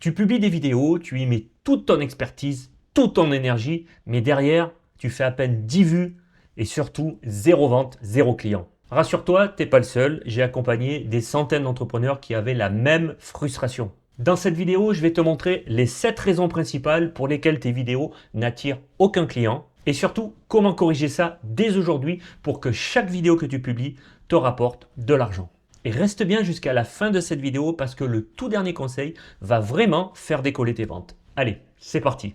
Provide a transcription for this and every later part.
Tu publies des vidéos, tu y mets toute ton expertise, toute ton énergie, mais derrière, tu fais à peine 10 vues et surtout 0 vente, 0 client. Rassure-toi, tu n'es pas le seul, j'ai accompagné des centaines d'entrepreneurs qui avaient la même frustration. Dans cette vidéo, je vais te montrer les 7 raisons principales pour lesquelles tes vidéos n'attirent aucun client et surtout comment corriger ça dès aujourd'hui pour que chaque vidéo que tu publies te rapporte de l'argent. Et reste bien jusqu'à la fin de cette vidéo parce que le tout dernier conseil va vraiment faire décoller tes ventes. Allez, c'est parti!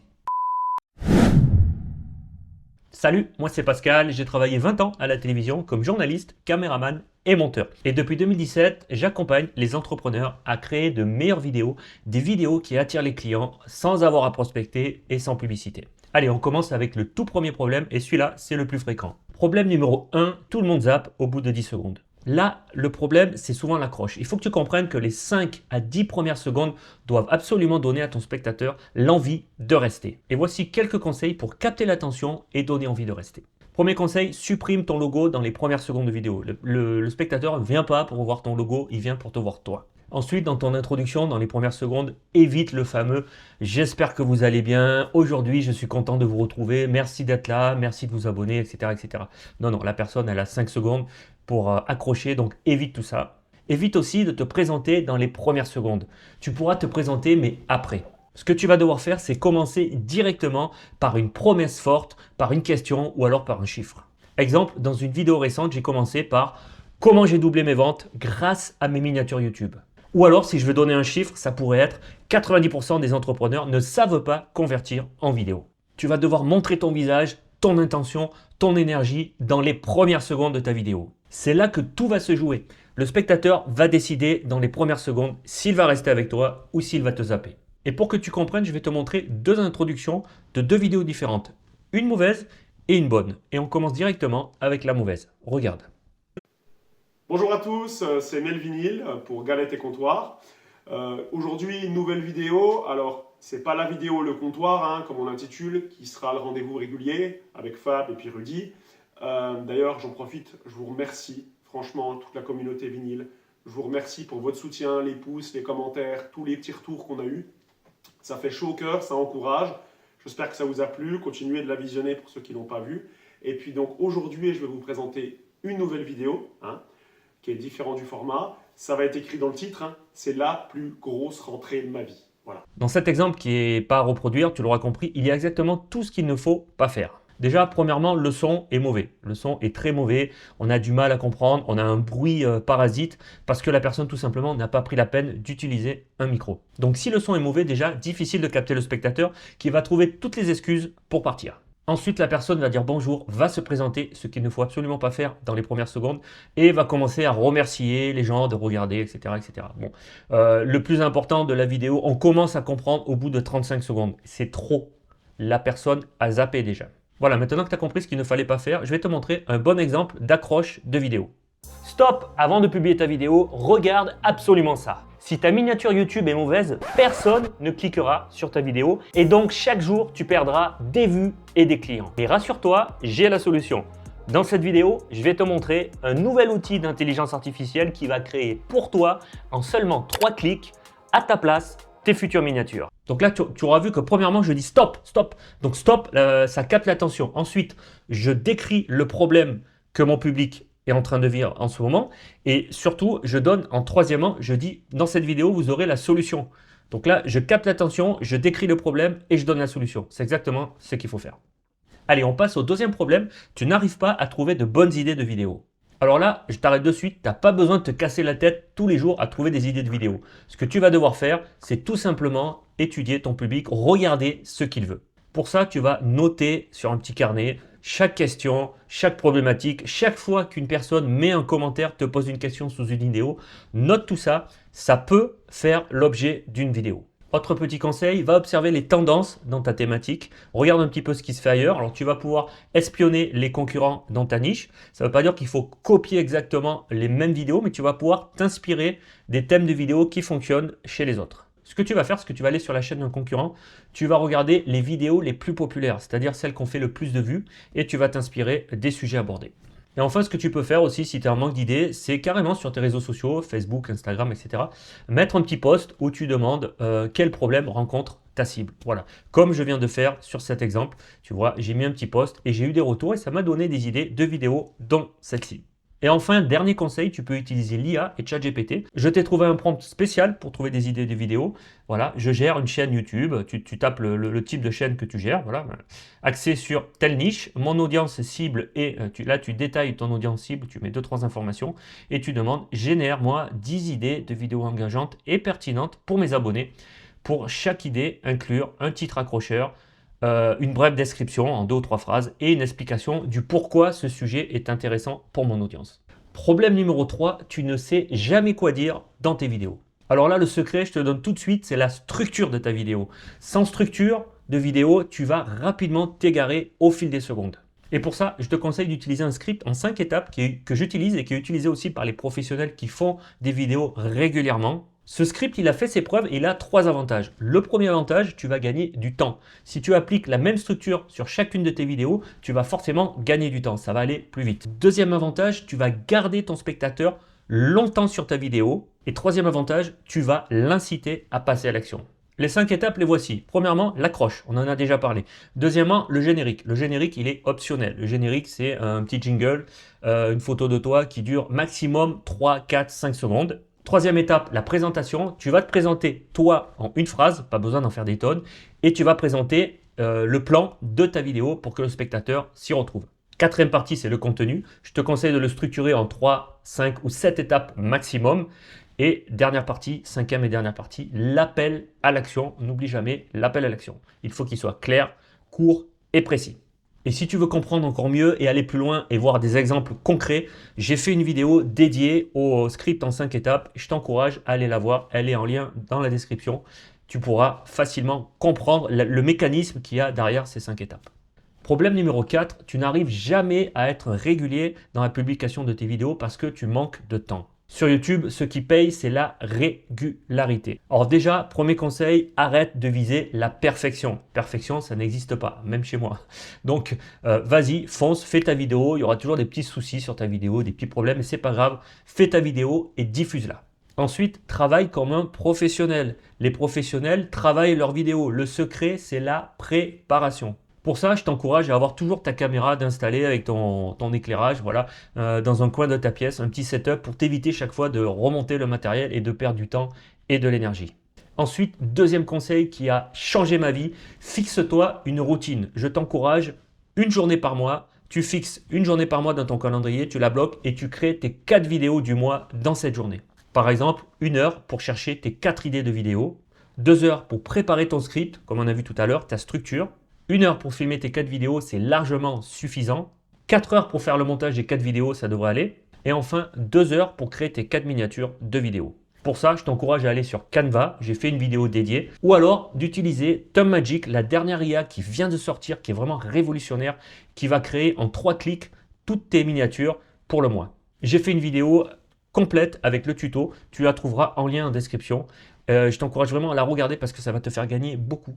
Salut, moi c'est Pascal, j'ai travaillé 20 ans à la télévision comme journaliste, caméraman et monteur. Et depuis 2017, j'accompagne les entrepreneurs à créer de meilleures vidéos, des vidéos qui attirent les clients sans avoir à prospecter et sans publicité. Allez, on commence avec le tout premier problème et celui-là, c'est le plus fréquent. Problème numéro 1, tout le monde zappe au bout de 10 secondes. Là, le problème, c'est souvent l'accroche. Il faut que tu comprennes que les 5 à 10 premières secondes doivent absolument donner à ton spectateur l'envie de rester. Et voici quelques conseils pour capter l'attention et donner envie de rester. Premier conseil, supprime ton logo dans les premières secondes de vidéo. Le spectateur ne vient pas pour voir ton logo, il vient pour te voir toi. Ensuite, dans ton introduction, dans les premières secondes, évite le fameux « J'espère que vous allez bien, aujourd'hui je suis content de vous retrouver, merci d'être là, merci de vous abonner, etc. etc. » Non, non, la personne elle a 5 secondes pour accrocher, donc évite tout ça. Évite aussi de te présenter dans les premières secondes. Tu pourras te présenter, mais après. Ce que tu vas devoir faire, c'est commencer directement par une promesse forte, par une question ou alors par un chiffre. Exemple, dans une vidéo récente, j'ai commencé par « Comment j'ai doublé mes ventes grâce à mes miniatures YouTube ». Ou alors, si je veux donner un chiffre, ça pourrait être 90% des entrepreneurs ne savent pas convertir en vidéo. Tu vas devoir montrer ton visage, ton intention, ton énergie dans les premières secondes de ta vidéo. C'est là que tout va se jouer. Le spectateur va décider dans les premières secondes s'il va rester avec toi ou s'il va te zapper. Et pour que tu comprennes, je vais te montrer 2 introductions de 2 vidéos différentes. Une mauvaise et une bonne. Et on commence directement avec la mauvaise. Regarde. Bonjour à tous, c'est Melvinil pour Galette et Comptoir. Aujourd'hui, une nouvelle vidéo. Alors, c'est pas la vidéo Le Comptoir, hein, comme on l'intitule, qui sera le rendez-vous régulier avec Fab et puis Rudy. D'ailleurs, j'en profite, je vous remercie, franchement, toute la communauté vinyle. Je vous remercie pour votre soutien, les pouces, les commentaires, tous les petits retours qu'on a eus. Ça fait chaud au cœur, ça encourage. J'espère que ça vous a plu. Continuez de la visionner pour ceux qui ne l'ont pas vue. Et puis donc, aujourd'hui, je vais vous présenter une nouvelle vidéo, hein, qui est différent du format. Ça va être écrit dans le titre, hein, c'est la plus grosse rentrée de ma vie. Voilà. Dans cet exemple qui n'est pas à reproduire, tu l'auras compris, il y a exactement tout ce qu'il ne faut pas faire. Déjà, premièrement, le son est mauvais. Le son est très mauvais, on a du mal à comprendre, on a un bruit parasite parce que la personne tout simplement n'a pas pris la peine d'utiliser un micro. Donc si le son est mauvais, déjà, difficile de capter le spectateur qui va trouver toutes les excuses pour partir. Ensuite, la personne va dire bonjour, va se présenter, ce qu'il ne faut absolument pas faire dans les premières secondes, et va commencer à remercier les gens de regarder, etc. etc. Bon. Le plus important de la vidéo, on commence à comprendre au bout de 35 secondes. C'est trop. La personne a zappé déjà. Voilà, maintenant que tu as compris ce qu'il ne fallait pas faire, je vais te montrer un bon exemple d'accroche de vidéo. Stop! Avant de publier ta vidéo, regarde absolument ça. Si ta miniature YouTube est mauvaise, personne ne cliquera sur ta vidéo et donc chaque jour, tu perdras des vues et des clients. Et rassure-toi, j'ai la solution. Dans cette vidéo, je vais te montrer un nouvel outil d'intelligence artificielle qui va créer pour toi, en seulement 3 clics, à ta place, tes futures miniatures. Donc là, tu auras vu que premièrement, je dis stop, stop. Donc stop, ça capte l'attention. Ensuite, je décris le problème que mon public est en train de vivre en ce moment. Et surtout, je donne en troisièmement, je dis dans cette vidéo, vous aurez la solution. Donc là, je capte l'attention, je décris le problème et je donne la solution. C'est exactement ce qu'il faut faire. Allez, on passe au deuxième problème. Tu n'arrives pas à trouver de bonnes idées de vidéos. Alors là, je t'arrête de suite, tu n'as pas besoin de te casser la tête tous les jours à trouver des idées de vidéos. Ce que tu vas devoir faire, c'est tout simplement étudier ton public, regarder ce qu'il veut. Pour ça, tu vas noter sur un petit carnet chaque question, chaque problématique, chaque fois qu'une personne met un commentaire, te pose une question sous une vidéo, note tout ça, ça peut faire l'objet d'une vidéo. Autre petit conseil, va observer les tendances dans ta thématique. Regarde un petit peu ce qui se fait ailleurs. Alors, tu vas pouvoir espionner les concurrents dans ta niche. Ça ne veut pas dire qu'il faut copier exactement les mêmes vidéos, mais tu vas pouvoir t'inspirer des thèmes de vidéos qui fonctionnent chez les autres. Ce que tu vas faire, c'est que tu vas aller sur la chaîne d'un concurrent, tu vas regarder les vidéos les plus populaires, c'est-à-dire celles qui ont fait le plus de vues, et tu vas t'inspirer des sujets abordés. Et enfin, ce que tu peux faire aussi si tu es en manque d'idées, c'est carrément sur tes réseaux sociaux, Facebook, Instagram, etc., mettre un petit post où tu demandes quel problème rencontre ta cible. Voilà, comme je viens de faire sur cet exemple, tu vois, j'ai mis un petit post et j'ai eu des retours et ça m'a donné des idées de vidéos dont celle-ci. Et enfin, dernier conseil, tu peux utiliser l'IA et ChatGPT. Je t'ai trouvé un prompt spécial pour trouver des idées de vidéos. Voilà, je gère une chaîne YouTube. Tu tapes le type de chaîne que tu gères. Voilà, axé sur telle niche. Mon audience cible et là, tu détailles ton audience cible. Tu mets 2-3 informations et tu demandes génère-moi 10 idées de vidéos engageantes et pertinentes pour mes abonnés. Pour chaque idée, inclure un titre accrocheur, une brève description en 2 ou 3 phrases et une explication du pourquoi ce sujet est intéressant pour mon audience. Problème numéro 3, tu ne sais jamais quoi dire dans tes vidéos. Alors là, le secret, je te le donne tout de suite, c'est la structure de ta vidéo. Sans structure de vidéo, tu vas rapidement t'égarer au fil des secondes. Et pour ça, je te conseille d'utiliser un script en 5 étapes que j'utilise et qui est utilisé aussi par les professionnels qui font des vidéos régulièrement. Ce script, il a fait ses preuves et il a 3 avantages. Le premier avantage, tu vas gagner du temps. Si tu appliques la même structure sur chacune de tes vidéos, tu vas forcément gagner du temps. Ça va aller plus vite. Deuxième avantage, tu vas garder ton spectateur longtemps sur ta vidéo. Et troisième avantage, tu vas l'inciter à passer à l'action. Les 5 étapes, les voici. Premièrement, l'accroche, on en a déjà parlé. Deuxièmement, le générique. Le générique, il est optionnel. Le générique, c'est un petit jingle, une photo de toi qui dure maximum 3, 4, 5 secondes. Troisième étape, la présentation. Tu vas te présenter toi en une phrase, pas besoin d'en faire des tonnes, et tu vas présenter le plan de ta vidéo pour que le spectateur s'y retrouve. Quatrième partie, c'est le contenu. Je te conseille de le structurer en 3, 5 ou 7 étapes maximum. Et dernière partie, cinquième et dernière partie, l'appel à l'action. N'oublie jamais l'appel à l'action. Il faut qu'il soit clair, court et précis. Et si tu veux comprendre encore mieux et aller plus loin et voir des exemples concrets, j'ai fait une vidéo dédiée au script en 5 étapes. Je t'encourage à aller la voir. Elle est en lien dans la description. Tu pourras facilement comprendre le mécanisme qu'il y a derrière ces 5 étapes. Problème numéro 4, tu n'arrives jamais à être régulier dans la publication de tes vidéos parce que tu manques de temps. Sur YouTube, ce qui paye, c'est la régularité. Alors déjà, premier conseil, arrête de viser la perfection. Perfection, ça n'existe pas, même chez moi. Donc, vas-y, fonce, fais ta vidéo. Il y aura toujours des petits soucis sur ta vidéo, des petits problèmes, mais c'est pas grave. Fais ta vidéo et diffuse-la. Ensuite, travaille comme un professionnel. Les professionnels travaillent leurs vidéos. Le secret, c'est la préparation. Pour ça, je t'encourage à avoir toujours ta caméra d'installer avec ton éclairage, voilà, dans un coin de ta pièce, un petit setup pour t'éviter chaque fois de remonter le matériel et de perdre du temps et de l'énergie. Ensuite, deuxième conseil qui a changé ma vie, fixe-toi une routine. Je t'encourage une journée par mois. Tu fixes une journée par mois dans ton calendrier, tu la bloques et tu crées tes 4 vidéos du mois dans cette journée. Par exemple, 1 heure pour chercher tes 4 idées de vidéos, 2 heures pour préparer ton script, comme on a vu tout à l'heure, ta structure. 1 heure pour filmer tes 4 vidéos, c'est largement suffisant. 4 heures pour faire le montage des 4 vidéos, ça devrait aller. Et enfin, 2 heures pour créer tes 4 miniatures de vidéos. Pour ça, je t'encourage à aller sur Canva, j'ai fait une vidéo dédiée. Ou alors d'utiliser TubeMagic, la dernière IA qui vient de sortir, qui est vraiment révolutionnaire, qui va créer en 3 clics toutes tes miniatures pour le mois. J'ai fait une vidéo complète avec le tuto, tu la trouveras en lien en description. Je t'encourage vraiment à la regarder parce que ça va te faire gagner beaucoup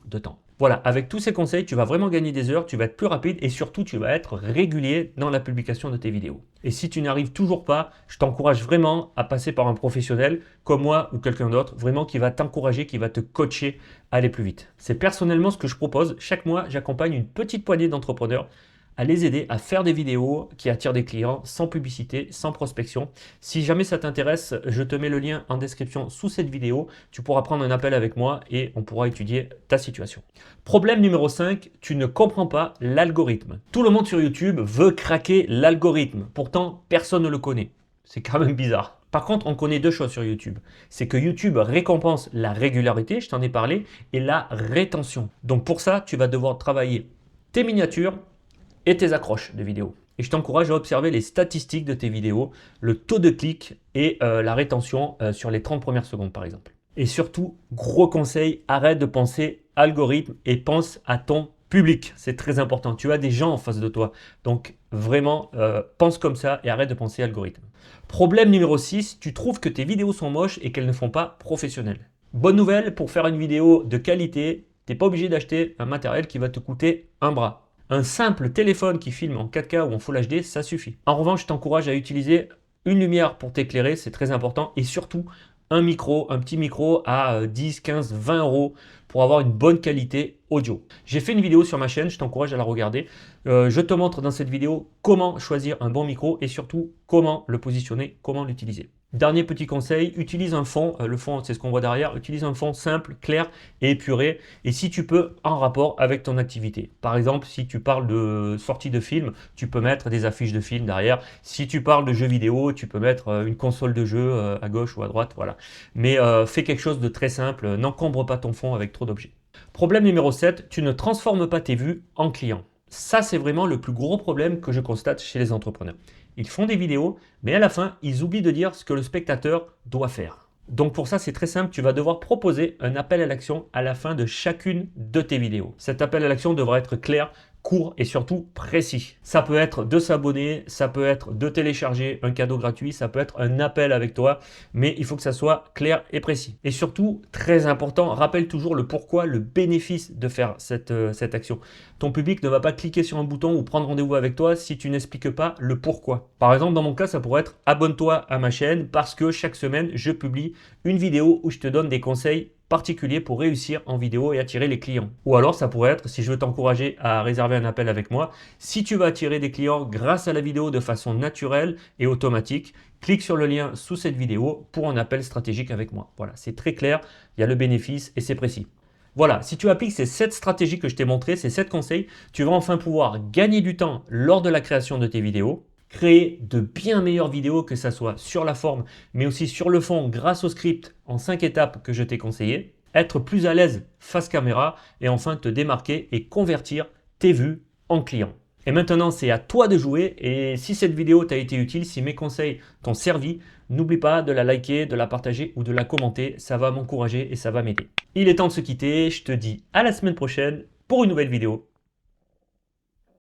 de temps. Voilà, avec tous ces conseils, tu vas vraiment gagner des heures, tu vas être plus rapide et surtout, tu vas être régulier dans la publication de tes vidéos. Et si tu n'arrives toujours pas, je t'encourage vraiment à passer par un professionnel comme moi ou quelqu'un d'autre, vraiment qui va t'encourager, qui va te coacher à aller plus vite. C'est personnellement ce que je propose. Chaque mois, j'accompagne une petite poignée d'entrepreneurs à les aider à faire des vidéos qui attirent des clients sans publicité, sans prospection. Si jamais ça t'intéresse, je te mets le lien en description sous cette vidéo. Tu pourras prendre un appel avec moi et on pourra étudier ta situation. Problème numéro 5, tu ne comprends pas l'algorithme. Tout le monde sur YouTube veut craquer l'algorithme. Pourtant, personne ne le connaît. C'est quand même bizarre. Par contre, on connaît 2 choses sur YouTube. C'est que YouTube récompense la régularité, je t'en ai parlé, et la rétention. Donc pour ça, tu vas devoir travailler tes miniatures et tes accroches de vidéos. Et je t'encourage à observer les statistiques de tes vidéos, le taux de clic et la rétention sur les 30 premières secondes par exemple. Et surtout, gros conseil, arrête de penser algorithme et pense à ton public. C'est très important. Tu as des gens en face de toi. Donc vraiment, pense comme ça et arrête de penser algorithme. Problème numéro 6, tu trouves que tes vidéos sont moches et qu'elles ne font pas professionnelles. Bonne nouvelle, pour faire une vidéo de qualité, tu n'es pas obligé d'acheter un matériel qui va te coûter un bras. Un simple téléphone qui filme en 4K ou en Full HD, ça suffit. En revanche, je t'encourage à utiliser une lumière pour t'éclairer, c'est très important, et surtout un micro, un petit micro à 10, 15, 20 euros pour avoir une bonne qualité audio. J'ai fait une vidéo sur ma chaîne, je t'encourage à la regarder. Je te montre dans cette vidéo comment choisir un bon micro et surtout comment le positionner, comment l'utiliser. Dernier petit conseil, utilise un fond, le fond c'est ce qu'on voit derrière, utilise un fond simple, clair et épuré et si tu peux en rapport avec ton activité. Par exemple, si tu parles de sortie de film, tu peux mettre des affiches de films derrière. Si tu parles de jeux vidéo, tu peux mettre une console de jeu à gauche ou à droite, voilà. Mais fais quelque chose de très simple, n'encombre pas ton fond avec trop d'objets. Problème numéro 7, tu ne transformes pas tes vues en clients. Ça, c'est vraiment le plus gros problème que je constate chez les entrepreneurs. Ils font des vidéos, mais à la fin, ils oublient de dire ce que le spectateur doit faire. Donc pour ça, c'est très simple, tu vas devoir proposer un appel à l'action à la fin de chacune de tes vidéos. Cet appel à l'action devra être clair, court et surtout précis. Ça peut être de s'abonner, ça peut être de télécharger un cadeau gratuit, ça peut être un appel avec toi, mais il faut que ça soit clair et précis. Et surtout, très important, rappelle toujours le pourquoi, le bénéfice de faire cette action. Ton public ne va pas cliquer sur un bouton ou prendre rendez-vous avec toi si tu n'expliques pas le pourquoi. Par exemple, dans mon cas, ça pourrait être abonne-toi à ma chaîne parce que chaque semaine, je publie une vidéo où je te donne des conseils particulier pour réussir en vidéo et attirer les clients. Ou alors ça pourrait être, si je veux t'encourager à réserver un appel avec moi, si tu veux attirer des clients grâce à la vidéo de façon naturelle et automatique, clique sur le lien sous cette vidéo pour un appel stratégique avec moi. Voilà, c'est très clair, il y a le bénéfice et c'est précis. Voilà, si tu appliques ces 7 stratégies que je t'ai montrées, ces 7 conseils, tu vas enfin pouvoir gagner du temps lors de la création de tes vidéos, créer de bien meilleures vidéos, que ce soit sur la forme, mais aussi sur le fond grâce au script en 5 étapes que je t'ai conseillé, être plus à l'aise face caméra et enfin te démarquer et convertir tes vues en clients. Et maintenant, c'est à toi de jouer et si cette vidéo t'a été utile, si mes conseils t'ont servi, n'oublie pas de la liker, de la partager ou de la commenter, ça va m'encourager et ça va m'aider. Il est temps de se quitter, je te dis à la semaine prochaine pour une nouvelle vidéo.